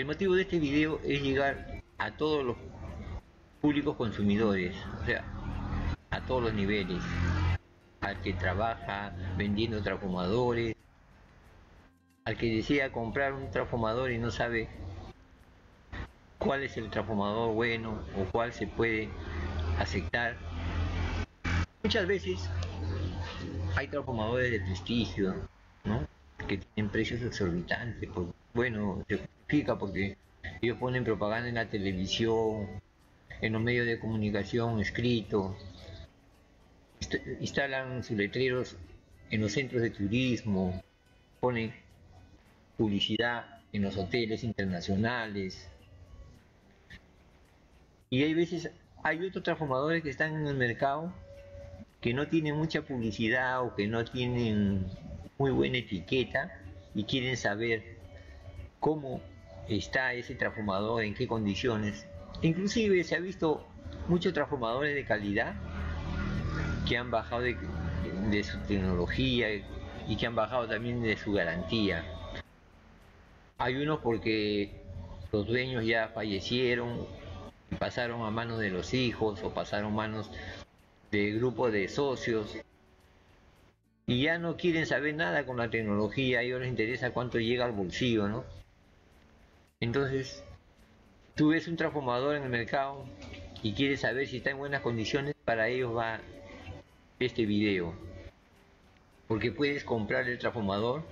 El motivo de este video es llegar a todos los públicos consumidores, o sea, a todos los niveles, al que trabaja vendiendo transformadores, al que desea comprar un transformador y no sabe cuál es el transformador bueno o cuál se puede aceptar. Muchas veces hay transformadores de prestigio, ¿no?, que tienen precios exorbitantes. Bueno, se justifica porque ellos ponen propaganda en la televisión, en los medios de comunicación escritos, instalan sus letreros en los centros de turismo, ponen publicidad en los hoteles internacionales. Y hay otros transformadores que están en el mercado que no tienen mucha publicidad o que no tienen muy buena etiqueta y quieren saber cómo está ese transformador, en qué condiciones. Inclusive se ha visto muchos transformadores de calidad que han bajado de su tecnología y que han bajado también de su garantía. Hay unos porque los dueños ya fallecieron y pasaron a manos de los hijos o pasaron a manos de grupos de socios y ya no quieren saber nada con la tecnología. A ellos les interesa cuánto llega al bolsillo, ¿no? Entonces, tú ves un transformador en el mercado y quieres saber si está en buenas condiciones, para ellos va este video, porque puedes comprar el transformador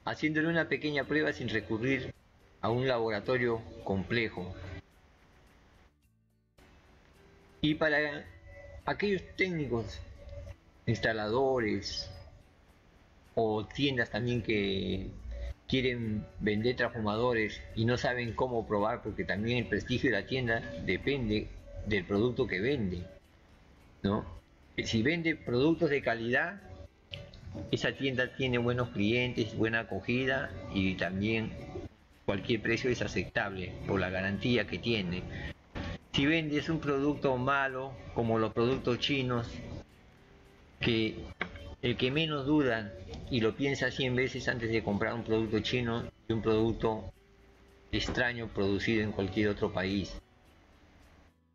haciéndole una pequeña prueba sin recurrir a un laboratorio complejo. Y para aquellos técnicos, instaladores o tiendas también que quieren vender transformadores y no saben cómo probar, porque también el prestigio de la tienda depende del producto que vende, ¿no? Si vende productos de calidad, esa tienda tiene buenos clientes, buena acogida y también cualquier precio es aceptable por la garantía que tiene. Si vendes un producto malo, como los productos chinos, que el que menos duda y lo piensa 100 veces antes de comprar un producto chino que un producto extraño producido en cualquier otro país,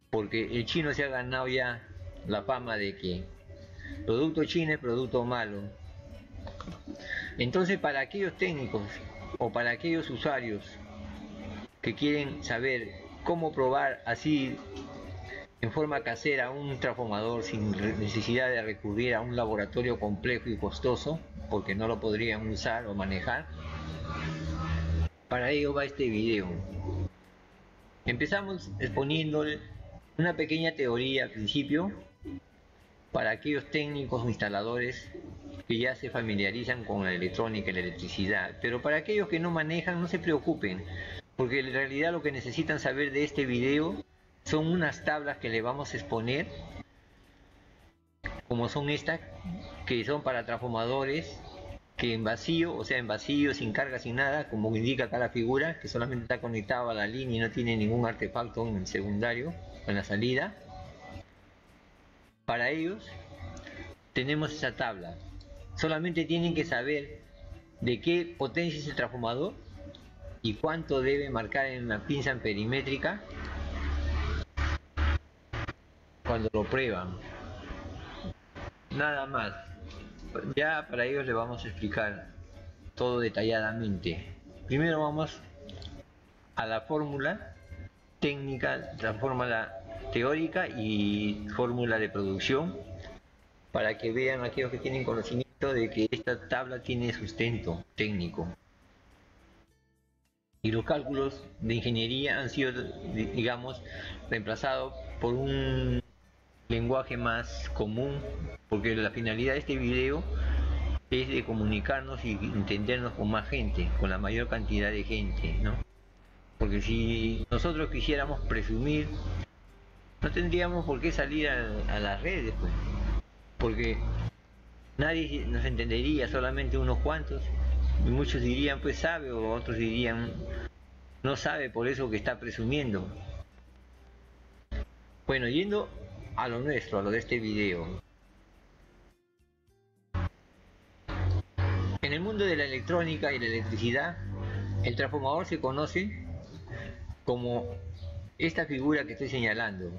porque el chino se ha ganado ya la fama de que producto chino es producto malo. Entonces, para aquellos técnicos o para aquellos usuarios que quieren saber cómo probar así en forma casera un transformador sin necesidad de recurrir a un laboratorio complejo y costoso, porque no lo podrían usar o manejar, para ello va este video. Empezamos exponiéndole una pequeña teoría al principio para aquellos técnicos o instaladores que ya se familiarizan con la electrónica y la electricidad, pero para aquellos que no manejan, no se preocupen, porque en realidad lo que necesitan saber de este video son unas tablas que le vamos a exponer, como son estas, que son para transformadores que en vacío, o sea en vacío, sin carga, sin nada, como indica acá la figura, que solamente está conectado a la línea y no tiene ningún artefacto en el secundario, en la salida. Para ellos tenemos esa tabla. Solamente tienen que saber de qué potencia es el transformador y cuánto debe marcar en la pinza perimétrica cuando lo prueban. Nada más. Ya para ellos les vamos a explicar todo detalladamente. Primero vamos a la fórmula técnica, la fórmula teórica y fórmula de producción, para que vean aquellos que tienen conocimiento de que esta tabla tiene sustento técnico. Y los cálculos de ingeniería han sido, digamos, reemplazados por un lenguaje más común, porque la finalidad de este video es de comunicarnos y entendernos con más gente, con la mayor cantidad de gente, ¿no? Porque si nosotros quisiéramos presumir, no tendríamos por qué salir a las redes, pues, porque nadie nos entendería, solamente unos cuantos, y muchos dirían pues sabe, o otros dirían no sabe, por eso que está presumiendo. Bueno, yendo a lo nuestro, a lo de este video. En el mundo de la electrónica y la electricidad, el transformador se conoce como esta figura que estoy señalando.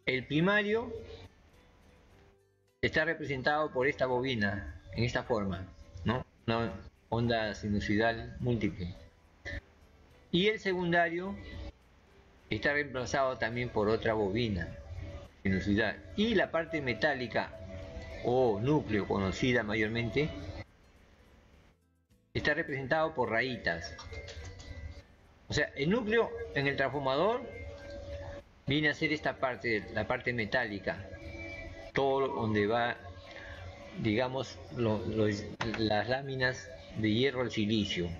El primario está representado por esta bobina, en esta forma, ¿no? Una onda sinusoidal múltiple. Y el secundario está reemplazado también por otra bobina sinusoidal. Y la parte metálica o núcleo, conocida mayormente, está representado por rayitas. O sea, el núcleo en el transformador viene a ser esta parte, la parte metálica, todo donde va, digamos, las láminas de hierro al silicio.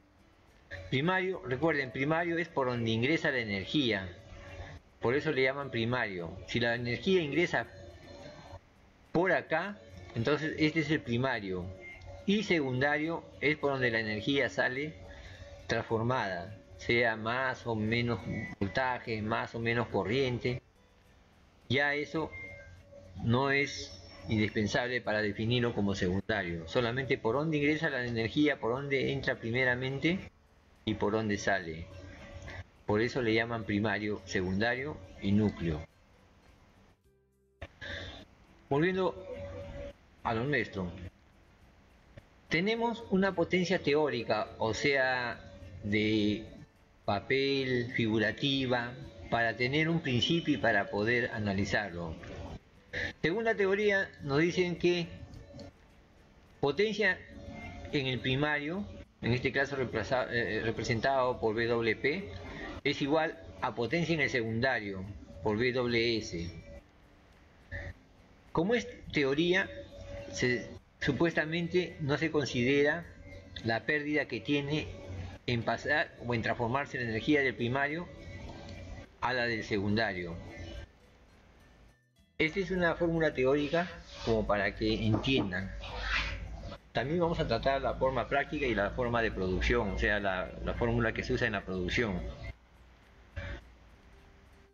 Primario, recuerden, primario es por donde ingresa la energía, por eso le llaman primario. Si la energía ingresa por acá, entonces este es el primario. Y secundario es por donde la energía sale transformada, sea más o menos voltaje, más o menos corriente. Ya eso no es indispensable para definirlo como secundario, solamente por dónde ingresa la energía, por dónde entra primeramente y por dónde sale. Por eso le llaman primario, secundario y núcleo. Volviendo a lo nuestro, tenemos una potencia teórica, o sea, de papel, figurativa, para tener un principio y para poder analizarlo. Según la teoría, nos dicen que potencia en el primario, en este caso representado por WP, es igual a potencia en el secundario, por WS. Como es teoría, supuestamente no se considera la pérdida que tiene en pasar o en transformarse la energía del primario a la del secundario. Esta es una fórmula teórica como para que entiendan. También vamos a tratar la forma práctica y la forma de producción, o sea, la fórmula que se usa en la producción.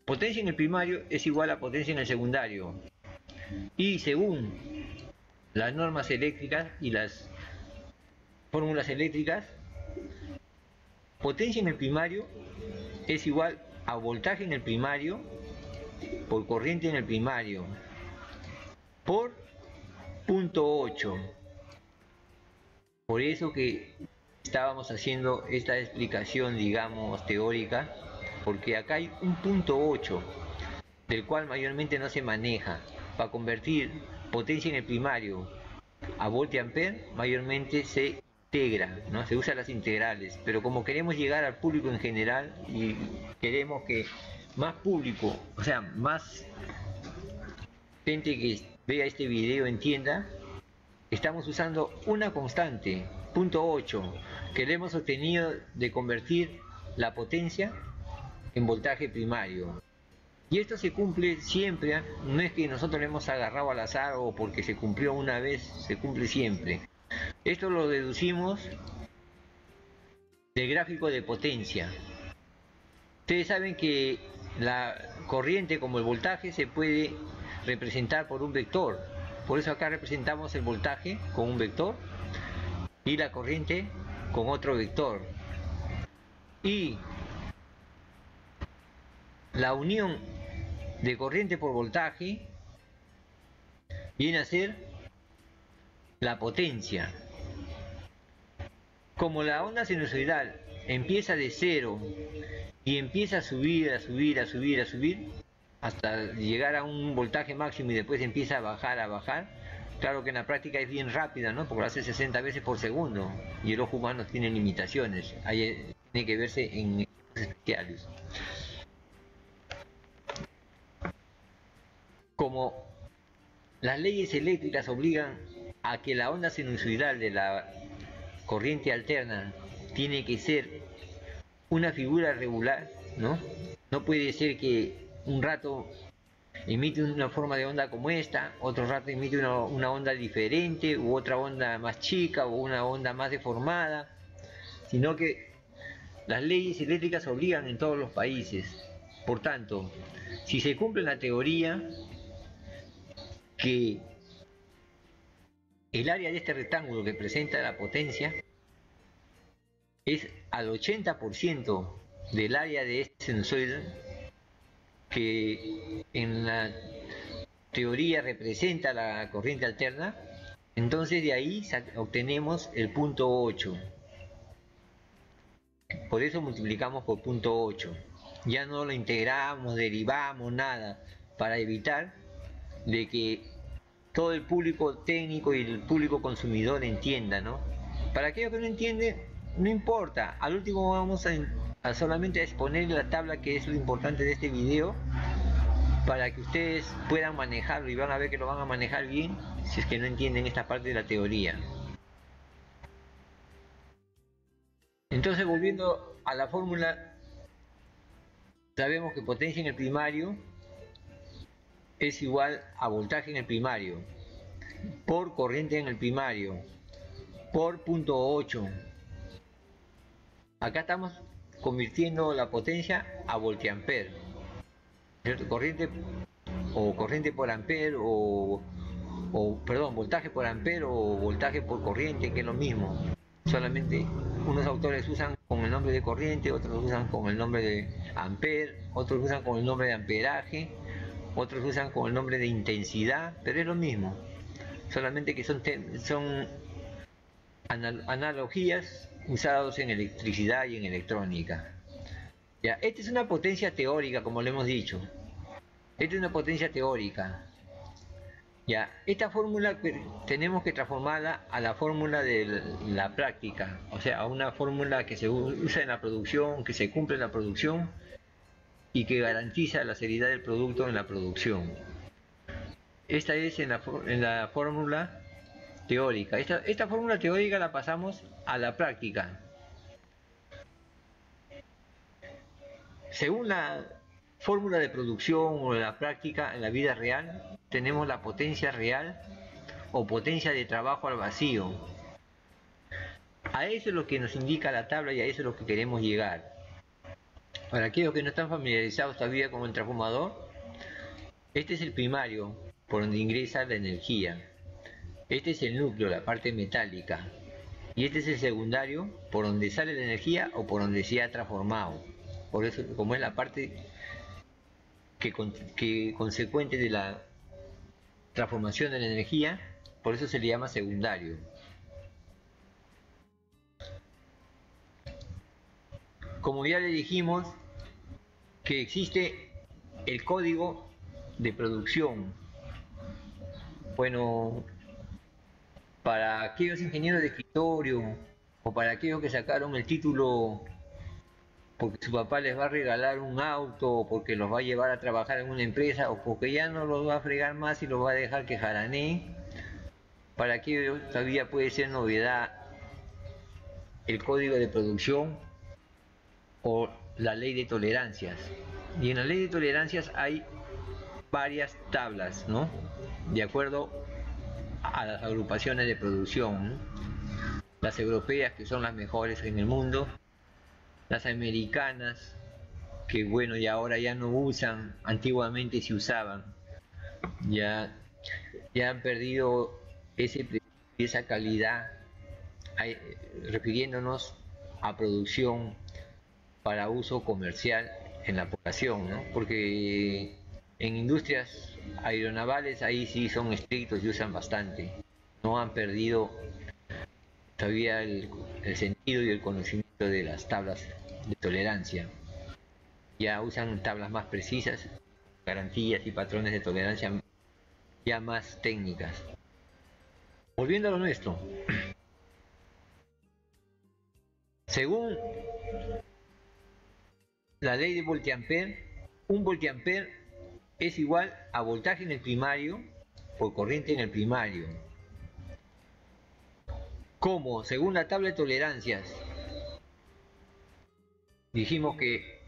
Potencia en el primario es igual a potencia en el secundario. Y según las normas eléctricas y las fórmulas eléctricas, potencia en el primario es igual a voltaje en el primario por corriente en el primario por 0.8. Por eso que estábamos haciendo esta explicación, digamos, teórica, porque acá hay un 0.8 del cual mayormente no se maneja. Para convertir potencia en el primario a voltiampere, mayormente se integra, ¿no? Se usan las integrales, pero como queremos llegar al público en general y queremos que más público, o sea, más gente que vea este video entienda, estamos usando una constante, 0.8, que le hemos obtenido de convertir la potencia en voltaje primario. Y esto se cumple siempre, ¿eh? No es que nosotros le hemos agarrado al azar o porque se cumplió una vez, se cumple siempre. Esto lo deducimos del gráfico de potencia. Ustedes saben que la corriente como el voltaje se puede representar por un vector. Por eso acá representamos el voltaje con un vector y la corriente con otro vector. Y la unión de corriente por voltaje viene a ser la potencia. Como la onda sinusoidal empieza de cero y empieza a subir, a subir, a subir, a subir, hasta llegar a un voltaje máximo y después empieza a bajar, claro que en la práctica es bien rápida, ¿no? Porque lo hace 60 veces por segundo y el ojo humano tiene limitaciones, ahí tiene que verse en especiales. Como las leyes eléctricas obligan a que la onda sinusoidal de la corriente alterna tiene que ser una figura regular, ¿no? No puede ser que un rato emite una forma de onda como esta, otro rato emite una onda diferente, u otra onda más chica, o una onda más deformada, sino que las leyes eléctricas obligan en todos los países. Por tanto, si se cumple la teoría que el área de este rectángulo que presenta la potencia es al 80% del área de este sinusoide, que en la teoría representa la corriente alterna. Entonces de ahí obtenemos el punto 8. Por eso multiplicamos por punto 8. Ya no lo integramos, derivamos, nada, para evitar de que todo el público técnico y el público consumidor entienda, ¿no? Para aquellos que no entienden, no importa. Al último vamos a solamente exponer la tabla, que es lo importante de este video, para que ustedes puedan manejarlo, y van a ver que lo van a manejar bien si es que no entienden esta parte de la teoría. Entonces, volviendo a la fórmula, sabemos que potencia en el primario es igual a voltaje en el primario por corriente en el primario por punto 8. Acá estamos convirtiendo la potencia a voltiampere, ¿cierto? Corriente por ampere, perdón, voltaje por ampere o voltaje por corriente, que es lo mismo. Solamente unos autores usan con el nombre de corriente, otros usan con el nombre de ampere, otros usan con el nombre de amperaje, otros usan con el nombre de intensidad, pero es lo mismo. Solamente que son analogías usadas en electricidad y en electrónica. Ya, esta es una potencia teórica, como le hemos dicho. Esta es una potencia teórica. Ya, esta fórmula tenemos que transformarla a la fórmula de la práctica, o sea, a una fórmula que se usa en la producción, que se cumple en la producción y que garantiza la seriedad del producto en la producción. Esta es en la fórmula teórica. Esta fórmula teórica la pasamos a la práctica. Según la fórmula de producción o la práctica en la vida real, tenemos la potencia real o potencia de trabajo al vacío. A eso es lo que nos indica la tabla y a eso es lo que queremos llegar. Para aquellos que no están familiarizados todavía con el transformador, este es el primario, por donde ingresa la energía. Este es el núcleo, la parte metálica. Y este es el secundario, por donde sale la energía o por donde se ha transformado. Por eso, como es la parte que consecuente de la transformación de la energía, por eso se le llama secundario. Como ya le dijimos, que existe el código de producción. Bueno, para aquellos ingenieros de escritorio o para aquellos que sacaron el título porque su papá les va a regalar un auto, o porque los va a llevar a trabajar en una empresa, o porque ya no los va a fregar más y los va a dejar que jaraneen, para aquellos todavía puede ser novedad el código de producción o la ley de tolerancias. Y en la ley de tolerancias hay varias tablas, ¿no? De acuerdo a las agrupaciones de producción, ¿no? Las europeas, que son las mejores en el mundo, las americanas, que bueno, y ahora ya no usan, antiguamente se usaban, ya han perdido esa calidad, refiriéndonos a producción para uso comercial en la población, ¿no? Porque en industrias aeronavales ahí sí son estrictos y usan bastante. No han perdido todavía el sentido y el conocimiento de las tablas de tolerancia. Ya usan tablas más precisas, garantías y patrones de tolerancia ya más técnicas. Volviendo a lo nuestro. Según la ley de voltiampere, un voltiampere es igual a voltaje en el primario por corriente en el primario. Como según la tabla de tolerancias, dijimos que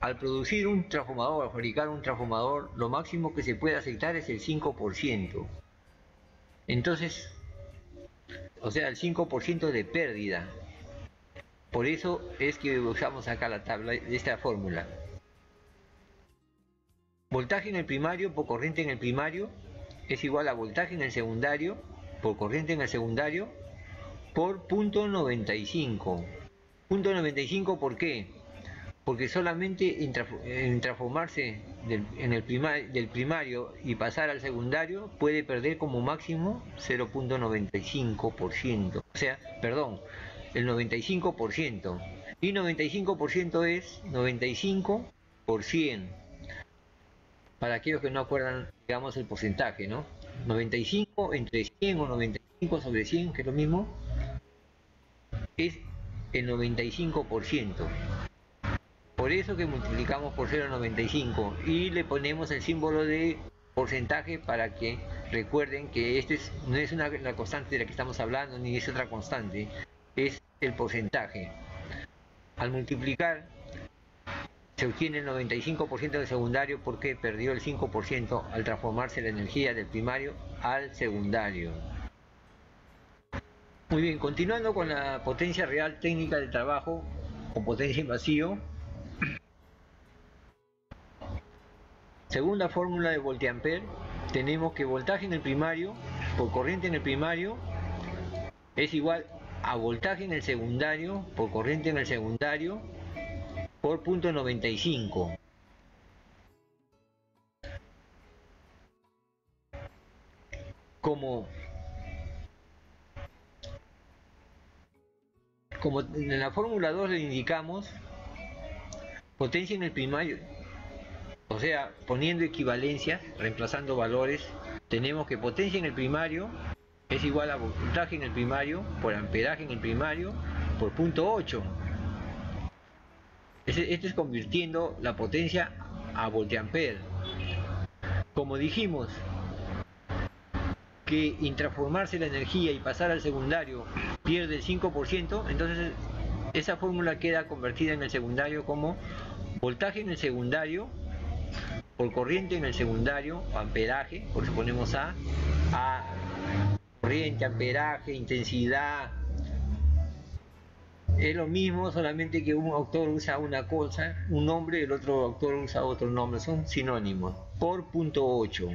al producir un transformador, al fabricar un transformador, lo máximo que se puede aceptar es el 5%. Entonces, o sea, el 5% de pérdida. Por eso es que usamos acá la tabla de esta fórmula. Voltaje en el primario por corriente en el primario es igual a voltaje en el secundario por corriente en el secundario por punto 95. Punto 95, ¿por qué? Porque solamente en transformarse del primario y pasar al secundario puede perder como máximo 0.95%. O sea, perdón, el 95%. Y 95% es 95 por 100. Para aquellos que no acuerdan, digamos, el porcentaje, ¿no? 95 entre 100 o 95 sobre 100, que es lo mismo, es el 95%. Por eso que multiplicamos por 0,95 y le ponemos el símbolo de porcentaje para que recuerden que no es la constante de la que estamos hablando, ni es otra constante, es el porcentaje. Al multiplicar se obtiene el 95% del secundario porque perdió el 5% al transformarse la energía del primario al secundario. Muy bien, continuando con la potencia real técnica del trabajo o potencia en vacío. Según la fórmula de voltampere, tenemos que voltaje en el primario por corriente en el primario es igual a voltaje en el secundario por corriente en el secundario por punto 95. Como en la fórmula 2 le indicamos, potencia en el primario, o sea, poniendo equivalencia, reemplazando valores, tenemos que potencia en el primario es igual a voltaje en el primario por amperaje en el primario por punto 8. Esto es convirtiendo la potencia a voltampere. Como dijimos que transformarse la energía y pasar al secundario pierde el 5%, entonces esa fórmula queda convertida en el secundario como voltaje en el secundario por corriente en el secundario, amperaje, por eso ponemos A, corriente, amperaje, intensidad. Es lo mismo, solamente que un autor usa una cosa, un nombre, y el otro autor usa otro nombre, son sinónimos, por punto 8.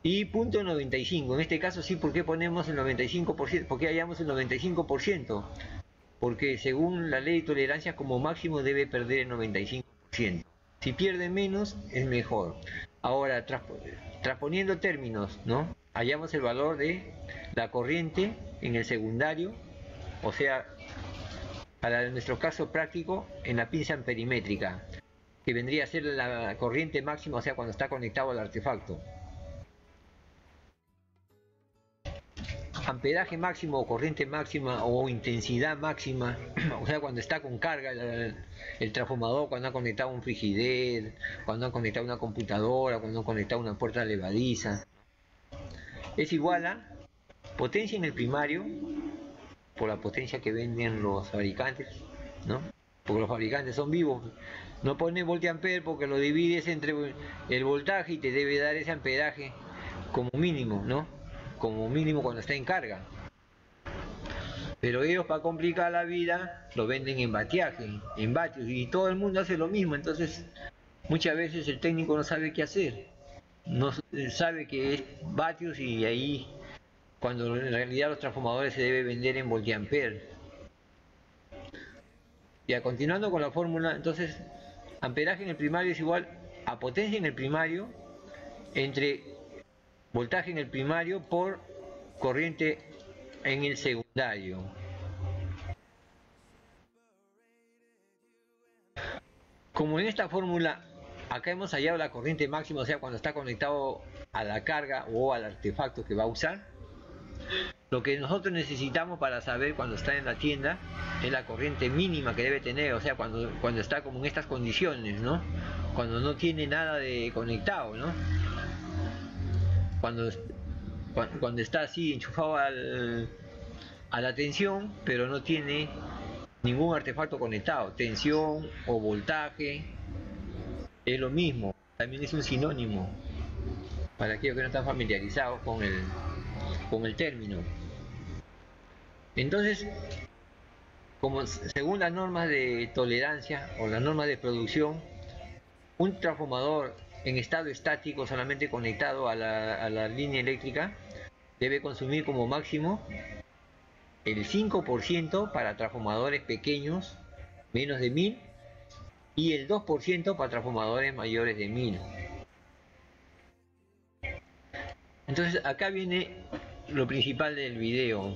Y punto 95, en este caso sí, ¿por qué ponemos el 95%? ¿Por qué hallamos el 95%? Porque según la ley de tolerancia, como máximo debe perder el 95%. Si pierde menos, es mejor. Ahora, transponiendo términos, ¿no? Hallamos el valor de la corriente en el secundario, o sea, para nuestro caso práctico, en la pinza amperimétrica, que vendría a ser la corriente máxima, o sea, cuando está conectado al artefacto. Amperaje máximo o corriente máxima o intensidad máxima, o sea, cuando está con carga el transformador, cuando ha conectado un frigider, cuando ha conectado una computadora, cuando ha conectado una puerta levadiza, es igual a potencia en el primario por la potencia que venden los fabricantes, ¿no? Porque los fabricantes son vivos, no ponen voltampere porque lo divides entre el voltaje y te debe dar ese amperaje como mínimo, ¿no? Como mínimo cuando está en carga. Pero ellos, para complicar la vida, lo venden en vatiaje, en vatios, y todo el mundo hace lo mismo. Entonces muchas veces el técnico no sabe qué hacer, no sabe que es vatios, y ahí cuando en realidad los transformadores se debe vender en voltampere. Ya, continuando con la fórmula, entonces amperaje en el primario es igual a potencia en el primario entre voltaje en el primario por corriente en el secundario. Como en esta fórmula acá hemos hallado la corriente máxima, o sea, cuando está conectado a la carga o al artefacto que va a usar, lo que nosotros necesitamos para saber cuando está en la tienda es la corriente mínima que debe tener, o sea, cuando está como en estas condiciones, ¿no? Cuando no tiene nada de conectado, ¿no? Cuando está así enchufado a la tensión, pero no tiene ningún artefacto conectado, tensión o voltaje, es lo mismo, también es un sinónimo para aquellos que no están familiarizados con el término. Entonces, como según las normas de tolerancia o las normas de producción, un transformador en estado estático solamente conectado a la línea eléctrica debe consumir como máximo el 5% para transformadores pequeños, menos de 1000, y el 2% para transformadores mayores de 1000. Entonces acá viene lo principal del video,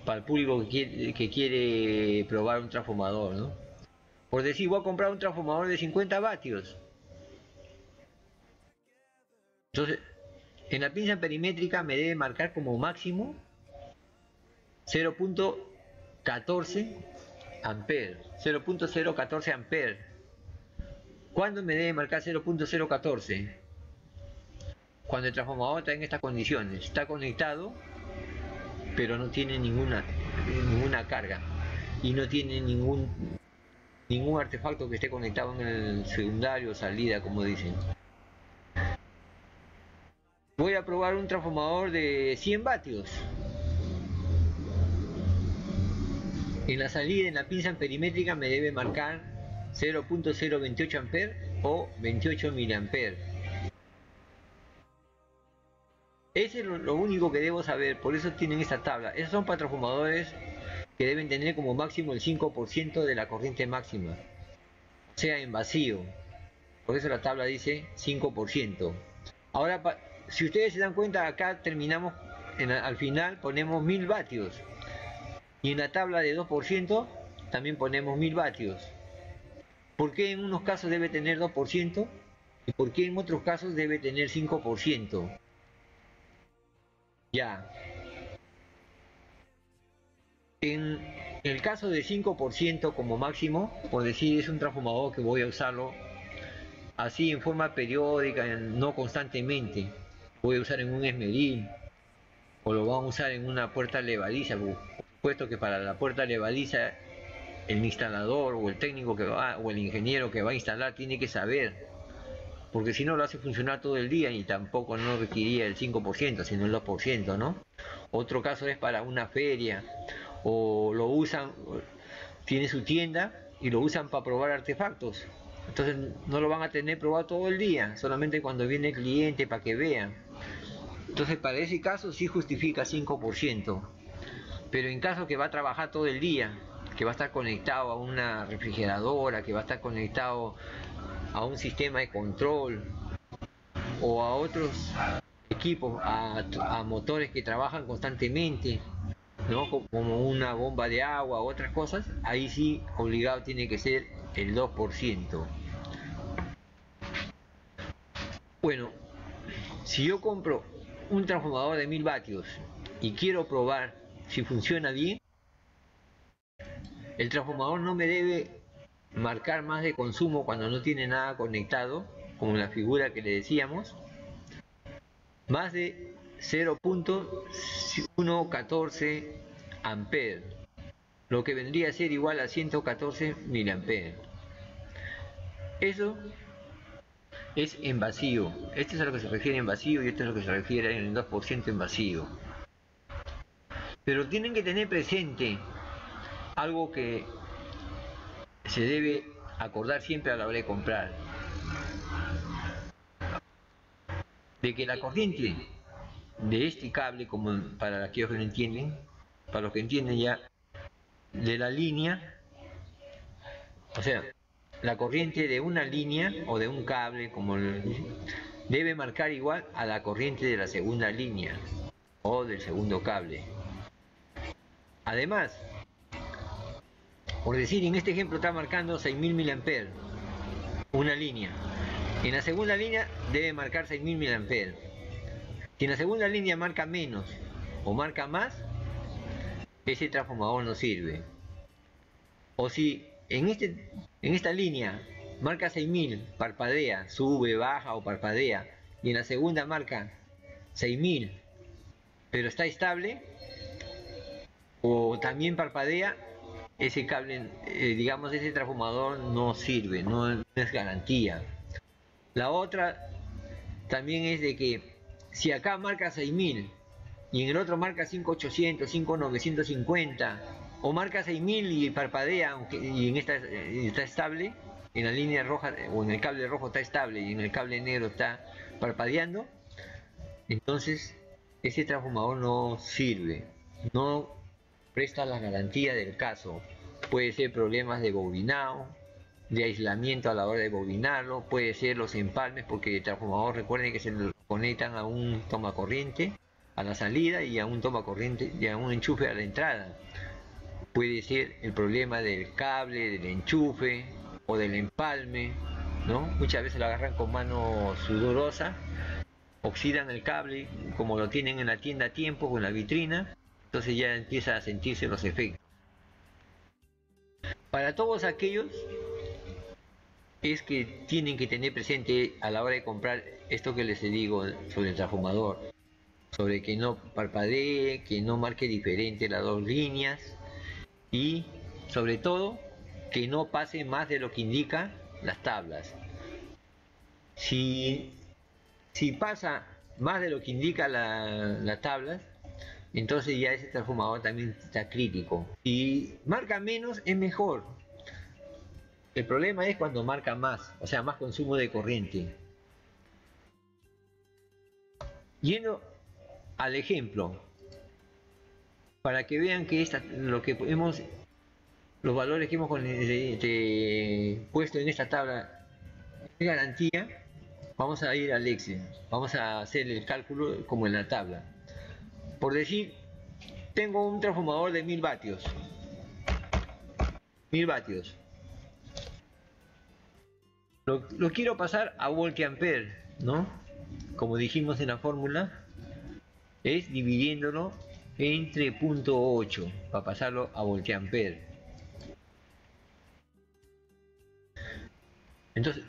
para el público que quiere probar un transformador, ¿no? Por decir, voy a comprar un transformador de 50 vatios. Entonces, en la pinza perimétrica me debe marcar como máximo 0.14 amperes, 0.014 amperes. ¿Cuándo me debe marcar 0.014? Cuando el transformador está en estas condiciones, está conectado, pero no tiene ninguna carga y no tiene ningún artefacto que esté conectado en el secundario, salida, como dicen. Voy a probar un transformador de 100 vatios. En la salida, en la pinza perimétrica, me debe marcar 0.028 amperes o 28 miliamperes. Ese es lo único que debo saber, por eso tienen esta tabla. Esos son para transformadores que deben tener como máximo el 5% de la corriente máxima, o sea, en vacío. Por eso la tabla dice 5%. Ahora, si ustedes se dan cuenta, acá terminamos, al final ponemos 1000 vatios. Y en la tabla de 2% también ponemos 1000 vatios. ¿Por qué en unos casos debe tener 2%? ¿Y por qué en otros casos debe tener 5%? Ya. En el caso de 5% como máximo, por decir, es un transformador que voy a usarlo así en forma periódica, no constantemente. Voy a usar en un esmeril, o lo vamos a usar en una puerta levadiza. Por supuesto que para la puerta levadiza el instalador o el técnico que va, o el ingeniero que va a instalar, tiene que saber, porque si no lo hace funcionar todo el día y tampoco no requeriría el 5%, sino el 2%, ¿no? Otro caso es para una feria, o lo usan, tiene su tienda y lo usan para probar artefactos. Entonces no lo van a tener probado todo el día, solamente cuando viene el cliente para que vean. Entonces para ese caso sí justifica 5%. Pero en caso que va a trabajar todo el día, que va a estar conectado a una refrigeradora, que va a estar conectado a un sistema de control o a otros equipos, a motores que trabajan constantemente, ¿no? Como una bomba de agua u otras cosas, ahí sí obligado tiene que ser el 2%. Bueno, si yo compro un transformador de 1000 vatios y quiero probar si funciona bien, el transformador no me debe marcar más de consumo cuando no tiene nada conectado, como en la figura que le decíamos, más de 0.114 amperes, lo que vendría a ser igual a 114 miliamperes. Eso es en vacío. Esto es a lo que se refiere en vacío y esto es a lo que se refiere en el 2% en vacío. Pero tienen que tener presente algo que se debe acordar siempre a la hora de comprar: de que la corriente de este cable, como para aquellos que no entienden, para los que entienden ya, de la línea, o sea, la corriente de una línea o de un cable, como debe marcar igual a la corriente de la segunda línea o del segundo cable. Además, por decir, en este ejemplo está marcando 6000 miliamperes una línea. En la segunda línea debe marcar 6000 miliamperes. Si en la segunda línea marca menos o marca más, ese transformador no sirve. O si en esta línea marca 6000, parpadea, sube, baja o parpadea, y en la segunda marca 6000, pero está estable, o también parpadea, ese cable, digamos, ese transformador no sirve, no es garantía. La otra también es de que si acá marca 6000 y en el otro marca 5800, 5950, o marca 6000 y parpadea, y en esta está estable, en la línea roja o en el cable rojo está estable y en el cable negro está parpadeando, entonces ese transformador no sirve, no presta la garantía del caso. Puede ser problemas de bobinado, de aislamiento a la hora de bobinarlo, puede ser los empalmes, porque el transformador, recuerden que se lo conectan a un tomacorriente a la salida y a un tomacorriente y a un enchufe a la entrada. Puede ser el problema del cable, del enchufe o del empalme, ¿no? Muchas veces lo agarran con mano sudorosa, oxidan el cable, como lo tienen en la tienda a tiempo o en la vitrina, entonces ya empieza a sentirse los efectos. Para todos aquellos es que tienen que tener presente a la hora de comprar esto que les digo sobre el transformador, sobre que no parpadee, que no marque diferente las dos líneas y sobre todo que no pase más de lo que indica las tablas. Si pasa más de lo que indica las tablas, entonces ya ese transformador también está crítico. Si marca menos es mejor. El problema es cuando marca más, o sea, más consumo de corriente. Yendo al ejemplo, para que vean que los valores que hemos puesto en esta tabla de garantía, vamos a ir al Excel, vamos a hacer el cálculo como en la tabla. Por decir, tengo un transformador de 1000 vatios. 1000 vatios. Lo quiero pasar a voltiampere, ¿no? Como dijimos en la fórmula, es dividiéndolo entre 0.8 para pasarlo a voltiampere. Entonces,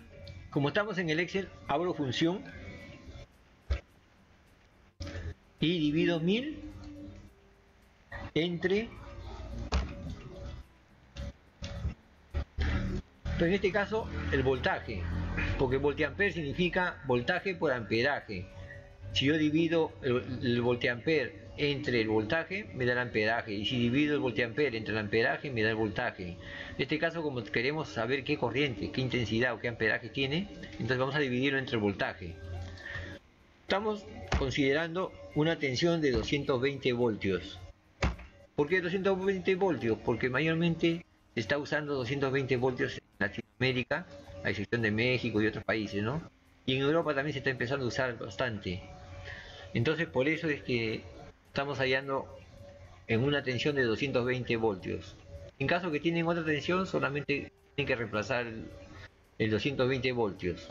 como estamos en el Excel, abro función y divido 1000 entre, pero en este caso el voltaje, porque voltiampere significa voltaje por amperaje. Si yo divido el voltiampere entre el voltaje, me da el amperaje, y si divido el voltiampere entre el amperaje, me da el voltaje. En este caso, como queremos saber qué corriente, qué intensidad o qué amperaje tiene, entonces vamos a dividirlo entre el voltaje. Estamos considerando una tensión de 220 voltios. ¿Por qué 220 voltios? Porque mayormente se está usando 220 voltios en Latinoamérica, a excepción de México y otros países, ¿no? Y en Europa también se está empezando a usar bastante. Entonces, por eso es que estamos hallando en una tensión de 220 voltios. En caso que tienen otra tensión, solamente tienen que reemplazar el 220 voltios.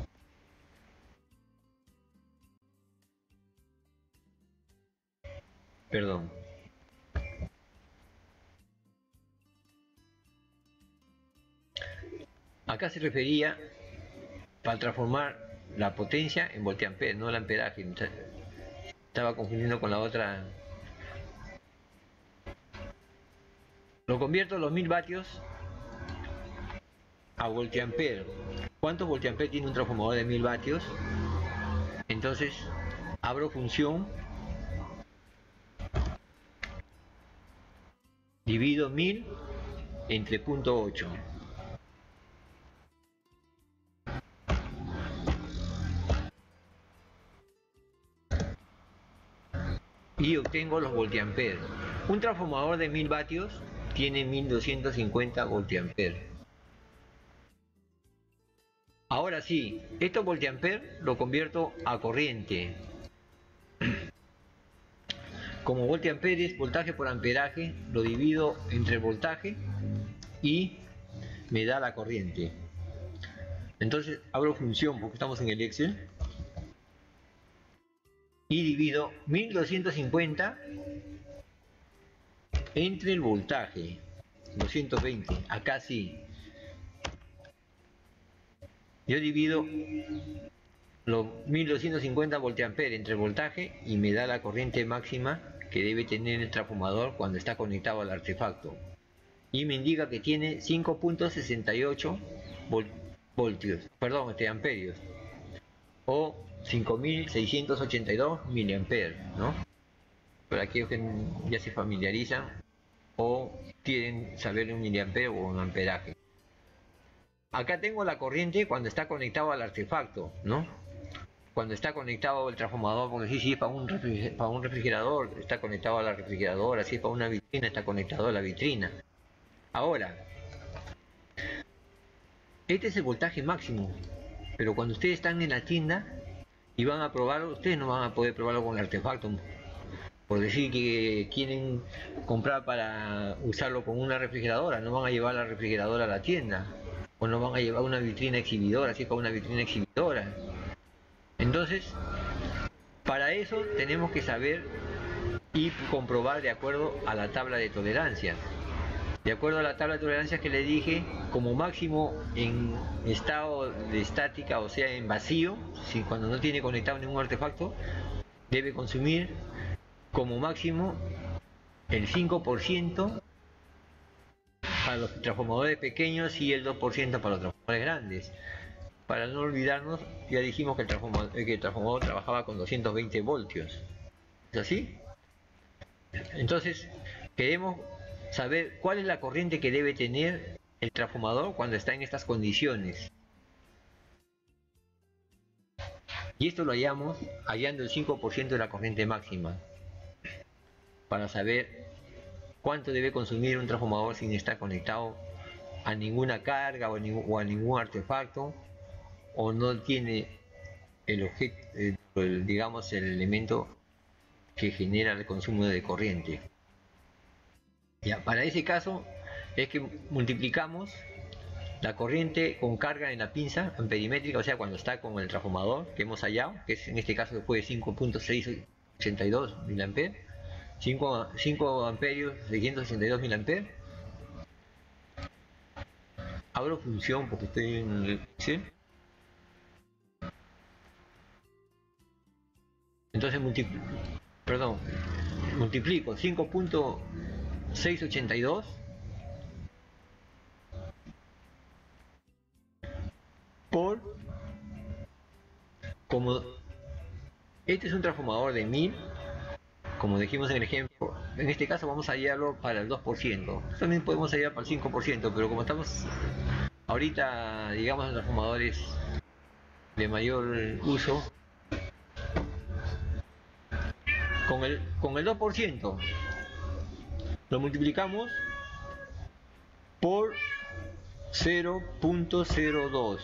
Perdón. Acá se refería para transformar la potencia en voltiampere, no el amperaje. Estaba confundiendo con la otra. Lo convierto los 1000 vatios a voltiampere. ¿Cuántos voltiampere tiene un transformador de 1000 vatios? Entonces abro función, divido 1000 entre 0.8. Y obtengo los voltiamperes. Un transformador de 1000 vatios tiene 1250 voltiamperes. Ahora sí, estos voltiamperes lo convierto a corriente. Como voltiampere es voltaje por amperaje, lo divido entre el voltaje y me da la corriente. Entonces abro función porque estamos en el Excel y divido 1250 entre el voltaje 220. Acá sí, yo divido los 1250 voltiamperes entre el voltaje y me da la corriente máxima que debe tener el transformador cuando está conectado al artefacto, y me indica que tiene 5.68 voltios, perdón, amperios, o 5682 miliamperes, ¿no? Para aquellos que ya se familiarizan o quieren saber un miliampere o un amperaje. Acá tengo la corriente cuando está conectado al artefacto, ¿no? cuando está conectado el transformador, porque si es para un refrigerador, está conectado a la refrigeradora, si es para una vitrina, está conectado a la vitrina. Ahora, este es el voltaje máximo, pero cuando ustedes están en la tienda y van a probarlo, ustedes no van a poder probarlo con el artefacto. Por decir que quieren comprar para usarlo con una refrigeradora, no van a llevar la refrigeradora a la tienda, o no van a llevar una vitrina exhibidora, así es para una vitrina exhibidora. Entonces, para eso tenemos que saber y comprobar de acuerdo a la tabla de tolerancias. De acuerdo a la tabla de tolerancias que le dije, como máximo en estado de estática, o sea en vacío, si cuando no tiene conectado ningún artefacto, debe consumir como máximo el 5% para los transformadores pequeños y el 2% para los transformadores grandes. Para no olvidarnos, ya dijimos que el transformador trabajaba con 220 voltios. ¿Es así? Entonces, queremos saber cuál es la corriente que debe tener el transformador cuando está en estas condiciones. Y esto lo hallando el 5% de la corriente máxima, para saber cuánto debe consumir un transformador sin estar conectado a ninguna carga o a ningún artefacto, o no tiene el objeto, digamos, el elemento que genera el consumo de corriente. Ya, para ese caso es que multiplicamos la corriente con carga en la pinza amperimétrica, o sea, cuando está con el transformador que hemos hallado, que es en este caso fue 5.682 mA, 5 amperios, 662 mA. Abro función porque estoy en el Excel. Entonces multiplico 5.682 por, como este es un transformador de 1000, como dijimos en el ejemplo, en este caso vamos a hallarlo para el 2%, también podemos hallar para el 5%, pero como estamos ahorita, digamos, en transformadores de mayor uso, con el 2% lo multiplicamos por 0.02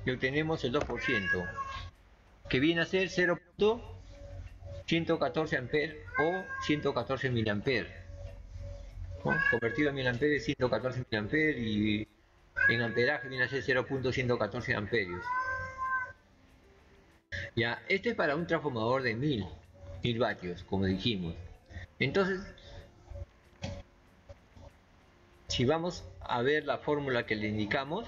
y obtenemos el 2%, que viene a ser 0.114 amperes o 114 miliamperes, ¿no? Convertido a miliamperes es 114 miliamperes y en amperaje viene a ser 0.114 amperios. Ya, este es para un transformador de 1000 vatios, como dijimos. Entonces, si vamos a ver la fórmula que le indicamos,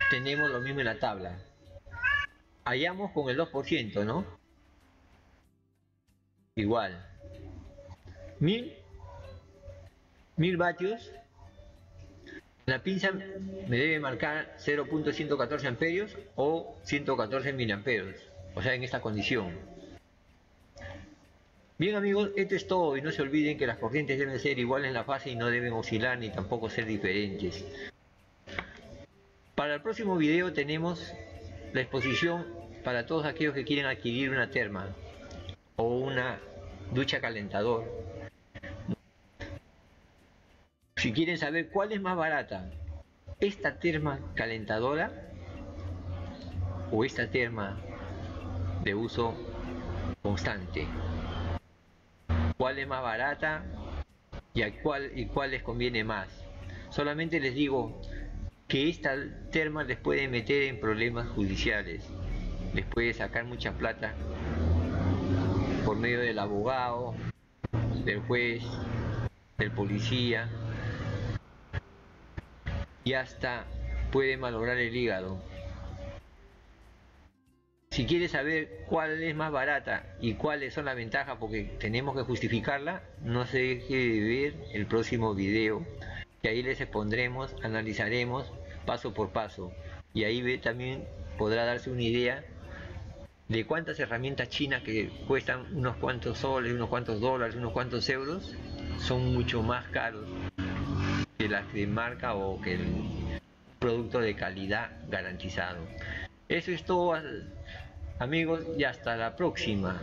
tenemos lo mismo en la tabla. Hallamos con el 2%, ¿no? Igual. 1000 vatios. La pinza me debe marcar 0.114 amperios o 114 miliamperios, o sea, en esta condición. Bien amigos, esto es todo y no se olviden que las corrientes deben ser iguales en la fase y no deben oscilar ni tampoco ser diferentes. Para el próximo video tenemos la exposición para todos aquellos que quieren adquirir una terma o una ducha calentador. Si quieren saber cuál es más barata, esta terma calentadora o esta terma de uso constante, cuál es más barata y cuál les conviene más. Solamente les digo que esta terma les puede meter en problemas judiciales, les puede sacar mucha plata por medio del abogado, del juez, del policía, y hasta puede malograr el hígado. Si quieres saber cuál es más barata y cuáles son las ventajas, porque tenemos que justificarla, no se deje de ver el próximo video, que ahí les expondremos, analizaremos paso por paso, y ahí también podrá darse una idea de cuántas herramientas chinas que cuestan unos cuantos soles, unos cuantos dólares, unos cuantos euros, son mucho más caros que que las de marca o que el producto de calidad garantizado. Eso es todo, amigos, y hasta la próxima.